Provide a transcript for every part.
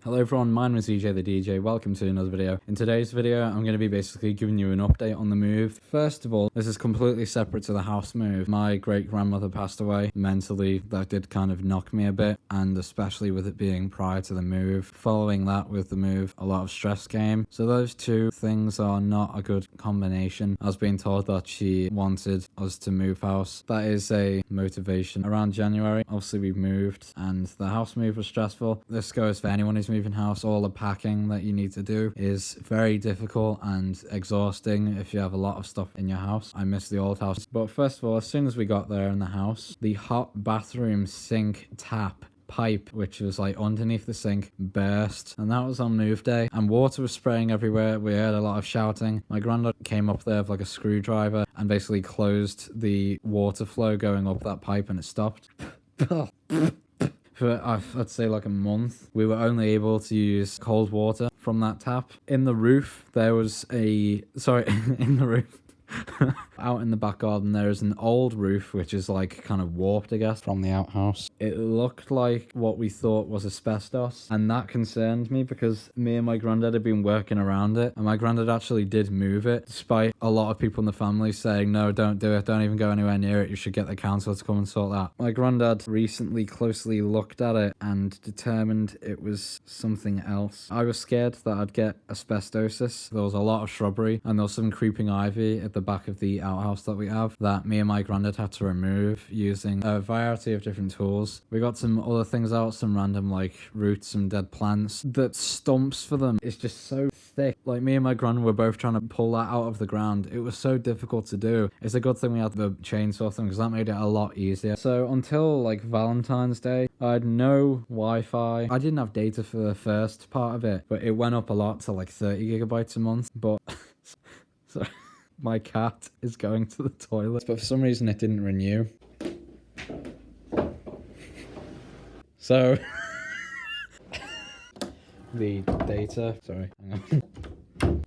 Hello everyone, my name is EJ the DJ, welcome to another video. In today's video, I'm going to be basically giving you an update on the move. First of all, this is completely separate to the house move. My great-grandmother passed away. Mentally, that did kind of knock me a bit, and especially with it being prior to the move. Following that with the move, a lot of stress came. So those two things are not a good combination. I was being told that she wanted us to move house. That is a motivation. Around January, obviously we moved, and the house move was stressful. This goes for anyone who's moving house. All the packing that you need to do is very difficult and exhausting if you have a lot of stuff in your house. I miss the old house. But first of all, as soon as we got there in the house, the hot bathroom sink tap pipe, which was like underneath the sink, burst, and that was on move day, and water was spraying everywhere. We heard a lot of shouting. My granddad came up there with like a screwdriver and basically closed the water flow going up that pipe, and it stopped. For I'd say like a month, we were only able to use cold water from that tap. In the roof, there was in the roof. Out in the back garden, there is an old roof which is like kind of warped, I guess, from the outhouse. It looked like what we thought was asbestos, and that concerned me because me and my granddad had been working around it, and my granddad actually did move it, despite a lot of people in the family saying, no, don't do it, don't even go anywhere near it, you should get the council to come and sort that. My granddad recently closely looked at it and determined it was something else. I was scared that I'd get asbestosis. There was a lot of shrubbery, and there was some creeping ivy at the back of the outhouse that we have that me and my granddad had to remove using a variety of different tools. We got some other things out, some random like roots, some dead plants. The stumps for them is just so thick. Like me and my granddad were both trying to pull that out of the ground. It was so difficult to do. It's a good thing we had the chainsaw thing because that made it a lot easier. So until like Valentine's Day, I had no Wi-Fi. I didn't have data for the first part of it, but it went up a lot to like 30 gigabytes a month. But so my cat is going to the toilet, but for some reason it didn't renew. So the data, sorry, hang on.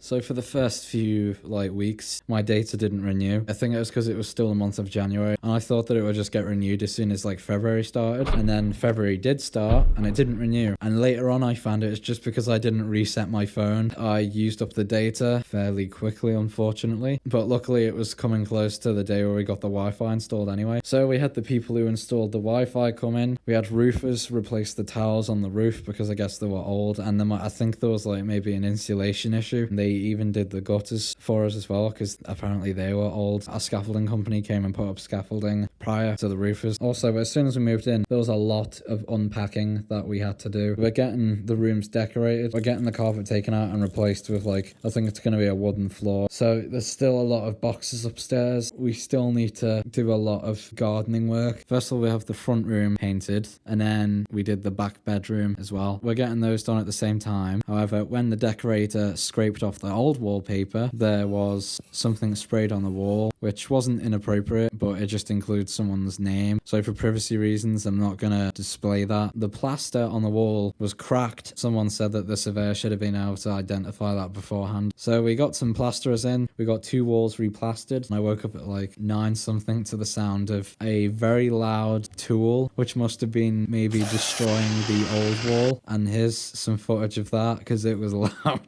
So for the first few weeks, my data didn't renew. I think it was because it was still the month of January, and I thought that it would just get renewed as soon as February started, and then February did start and it didn't renew. And later on I found it was just because I didn't reset my phone. I used up the data fairly quickly, unfortunately, but luckily it was coming close to the day where we got the Wi-Fi installed anyway. So we had the people who installed the Wi-Fi come in. We had roofers replace the tiles on the roof because I guess they were old, and then I think there was maybe an insulation issue. They even did the gutters for us as well because apparently they were old. A scaffolding company came and put up scaffolding prior to the roofers. Also, as soon as we moved in, there was a lot of unpacking that we had to do. We're getting the rooms decorated. We're getting the carpet taken out and replaced with I think it's going to be a wooden floor. So there's still a lot of boxes upstairs. We still need to do a lot of gardening work. First of all, we have the front room painted, and then we did the back bedroom as well. We're getting those done at the same time. However, when the decorator scraped off the old wallpaper, there was something sprayed on the wall, which wasn't inappropriate, but it just includes someone's name. So for privacy reasons, I'm not going to display that. The plaster on the wall was cracked. Someone said that the surveyor should have been able to identify that beforehand. So we got some plasterers in. We got 2 walls replastered. And I woke up at 9 something to the sound of a very loud tool, which must have been maybe destroying the old wall. And here's some footage of that because it was loud.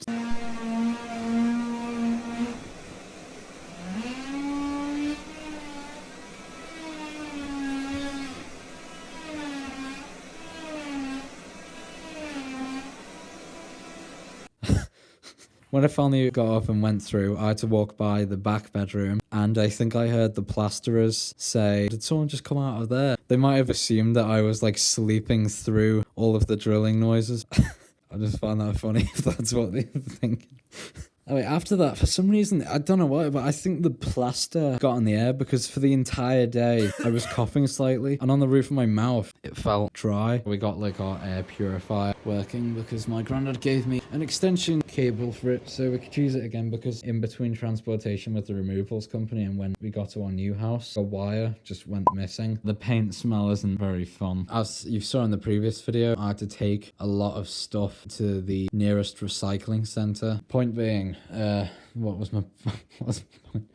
When I finally got up and went through, I had to walk by the back bedroom, and I think I heard the plasterers say, did someone just come out of there? They might have assumed that I was sleeping through all of the drilling noises. I just find that funny if that's what they were thinking. After that, for some reason, I don't know why, but I think the plaster got in the air because for the entire day, I was coughing slightly, and on the roof of my mouth, it felt dry. We got our air purifier working because my granddad gave me an extension cable for it so we could use it again, because in between transportation with the removals company and when we got to our new house, a wire just went missing. The paint smell isn't very fun. As you saw in the previous video, I had to take a lot of stuff to the nearest recycling center. Point being, what was my point?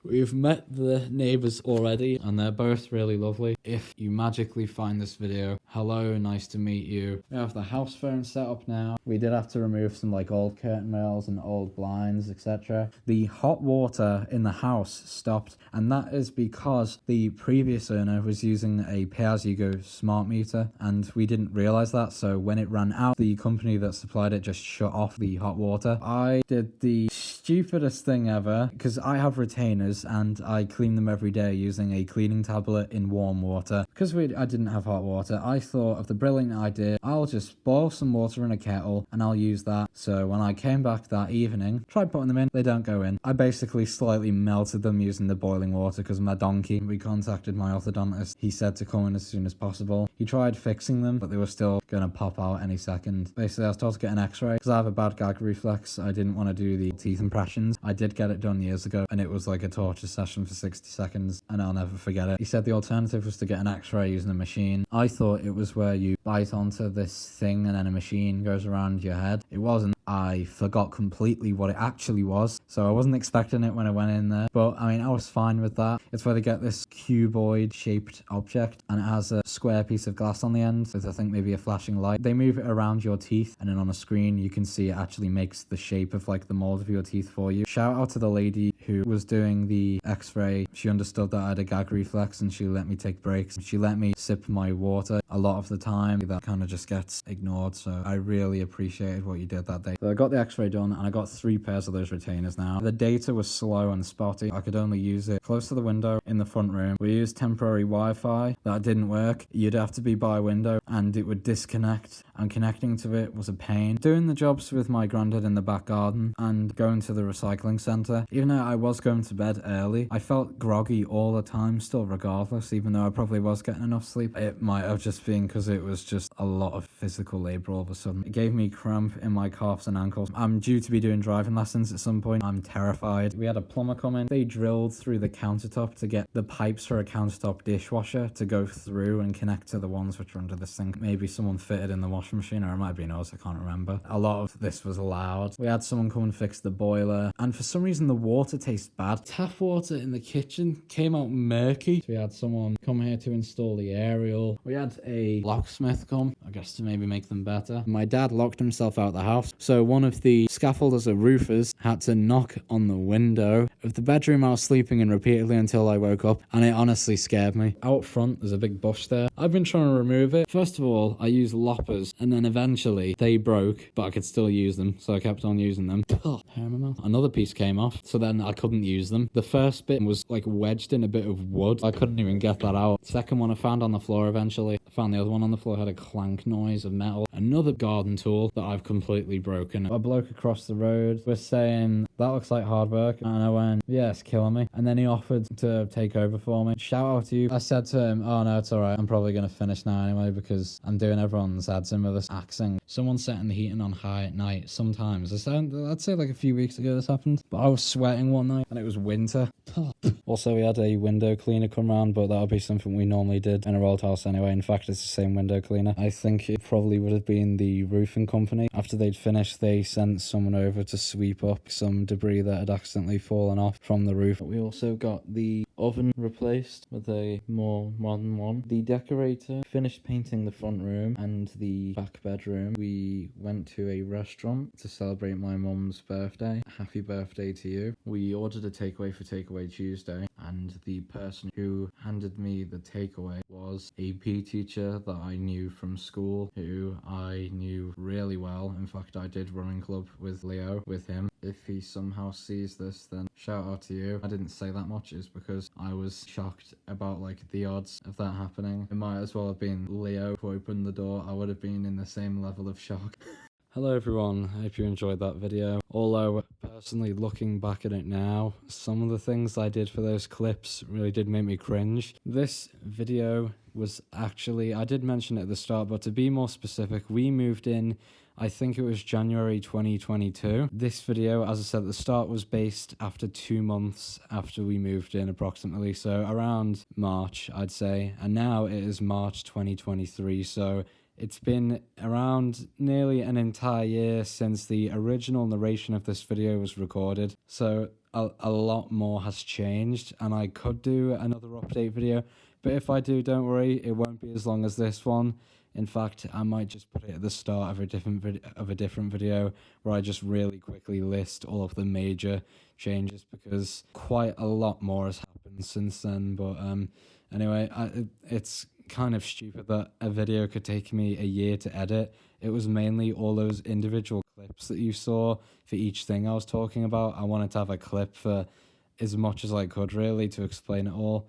We've met the neighbors already, and they're both really lovely. If you magically find this video, hello, nice to meet you. We have the house phone set up now. We did have to remove some like old curtain rails and old blinds, etc. The hot water in the house stopped, and that is because the previous owner was using a pay-as-you-go smart meter, and we didn't realize that. So when it ran out, the company that supplied it just shut off the hot water. I did the stupidest thing ever, because I have retainers and I clean them every day using a cleaning tablet in warm water. Because I didn't have hot water, I thought of the brilliant idea, I'll just boil some water in a kettle and I'll use that. So when I came back that evening, tried putting them in, they don't go in. I basically slightly melted them using the boiling water because my donkey. We contacted my orthodontist. He said to come in as soon as possible. He tried fixing them, but they were still gonna pop out any second. Basically, I was told to get an x-ray because I have a bad gag reflex. I didn't want to do the teeth impressions. I did get it done years ago, and it was like a torture session for 60 seconds, and I'll never forget it. He said the alternative was to get an x-ray using a machine. I thought it was where you bite onto this thing and then a machine goes around your head. It wasn't. I forgot completely what it actually was, so I wasn't expecting it when I went in there, but I mean, I was fine with that. It's where they get this cuboid shaped object, and it has a square piece of glass on the end with I think maybe a flashing light. They move it around your teeth, and then on a screen you can see it actually makes the shape of like the mold of your teeth for you. Shout out to the lady who was doing the x-ray. She understood that I had a gag reflex and she let me take breaks. She let me sip my water. A lot of the time that kind of just gets ignored, so I really appreciated what you did that day. So I got the x-ray done and I got 3 pairs of those retainers now. The data was slow and spotty. I could only use it close to the window in the front room. We used temporary Wi-Fi. That didn't work. You'd have to be by a window and it would disconnect, and connecting to it was a pain. Doing the jobs with my granddad in the back garden and going to the recycling centre, even though I was going to bed early, I felt groggy all the time still regardless, even though I probably was getting enough sleep. It might have just been because it was just a lot of physical labour all of a sudden. It gave me cramp in my calves and ankles. I'm due to be doing driving lessons at some point. I'm terrified. We had a plumber come in. They drilled through the countertop to get the pipes for a countertop dishwasher to go through and connect to the ones which are under the sink. Maybe someone fitted in the washing machine, or it might have been us, I can't remember. A lot of this was loud. We had someone come and fix the boiler, and for some reason the water tastes bad. Tap water in the kitchen came out murky. So we had someone come here to install the aerial. We had a locksmith come, I guess to maybe make them better. My dad locked himself out the house, so one of the scaffolders or roofers had to knock on the window of the bedroom I was sleeping in repeatedly until I woke up, and it honestly scared me. Out front there's a big bush there. I've been trying to remove it. First of all, I used loppers, and then eventually they broke, but I could still use them, so I kept on using them. Oh, hair in my mouth. Another piece came off, so then I couldn't use them. The first bit was like wedged in a bit of wood. I couldn't even get that out. Second one I found on the floor eventually. I found the other one on the floor, had a clank noise of metal. Another garden tool that I've completely broken. A bloke across the road was saying, that looks like hard work. And I went, yeah, it's killing me. And then he offered to take over for me. Shout out to you. I said to him, oh no, it's alright. I'm probably going to finish now anyway because I'm doing everyone's ads in with this axing. Someone setting the heating on high at night sometimes. I'd say like a few weeks ago this happened. But I was sweating one night and it was winter. Also, we had a window cleaner come round, but that would be something we normally did in our old house anyway. In fact, it's the same window cleaner. I think it probably would have been the roofing company. After they'd finished, they sent someone over to sweep up some debris that had accidentally fallen off from the roof. But we also got the oven replaced with a more modern one. The decorator finished painting the front room and the back bedroom. We went to a restaurant to celebrate my mum's birthday. Happy birthday to you. We ordered a takeaway for Takeaway Tuesday, and the person who handed me the takeaway was a PE teacher that I knew from school, who I knew really well. In fact, I did running club with Leo with him. If he somehow sees this, then shout out to you. I didn't say that much is because I was shocked about like the odds of that happening. It might as well have been Leo who opened the door. I would have been in the same level of shock. Hello everyone, I hope you enjoyed that video. Although, personally looking back at it now, some of the things I did for those clips really did make me cringe. This video was actually, I did mention it at the start, but to be more specific, we moved in, I think it was January 2022. This video, as I said at the start, was based after 2 months after we moved in approximately, so around March, I'd say. And now it is March 2023, so it's been around nearly an entire year since the original narration of this video was recorded. So a lot more has changed, and I could do another update video. But if I do, don't worry, it won't be as long as this one. In fact, I might just put it at the start of a different video where I just really quickly list all of the major changes, because quite a lot more has happened since then. But anyway, it's kind of stupid that a video could take me a year to edit. It was mainly all those individual clips that you saw for each thing I was talking about. I wanted to have a clip for as much as I could, really, to explain it all.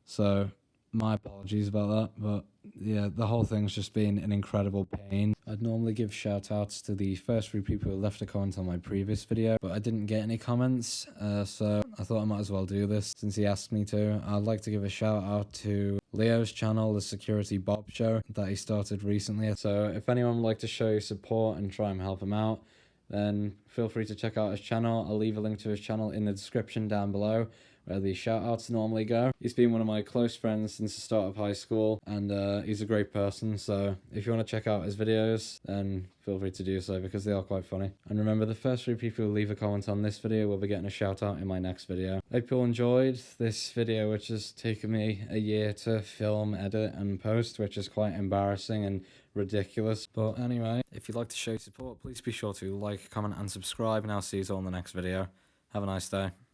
So my apologies about that, but yeah, the whole thing's just been an incredible pain. I'd normally give shout outs to the first 3 people who left a comment on my previous video, but I didn't get any comments, so I thought I might as well do this since he asked me to. I'd like to give a shout out to Leo's channel, The Security Bob Show, that he started recently. So if anyone would like to show support and try and help him out, then feel free to check out his channel. I'll leave a link to his channel in the description down below, where the shout-outs normally go. He's been one of my close friends since the start of high school, and he's a great person, so if you want to check out his videos, then feel free to do so, because they are quite funny. And remember, the first 3 people who leave a comment on this video will be getting a shout-out in my next video. I hope you all enjoyed this video, which has taken me a year to film, edit, and post, which is quite embarrassing and ridiculous. But anyway, if you'd like to show support, please be sure to like, comment, and subscribe, and I'll see you all in the next video. Have a nice day.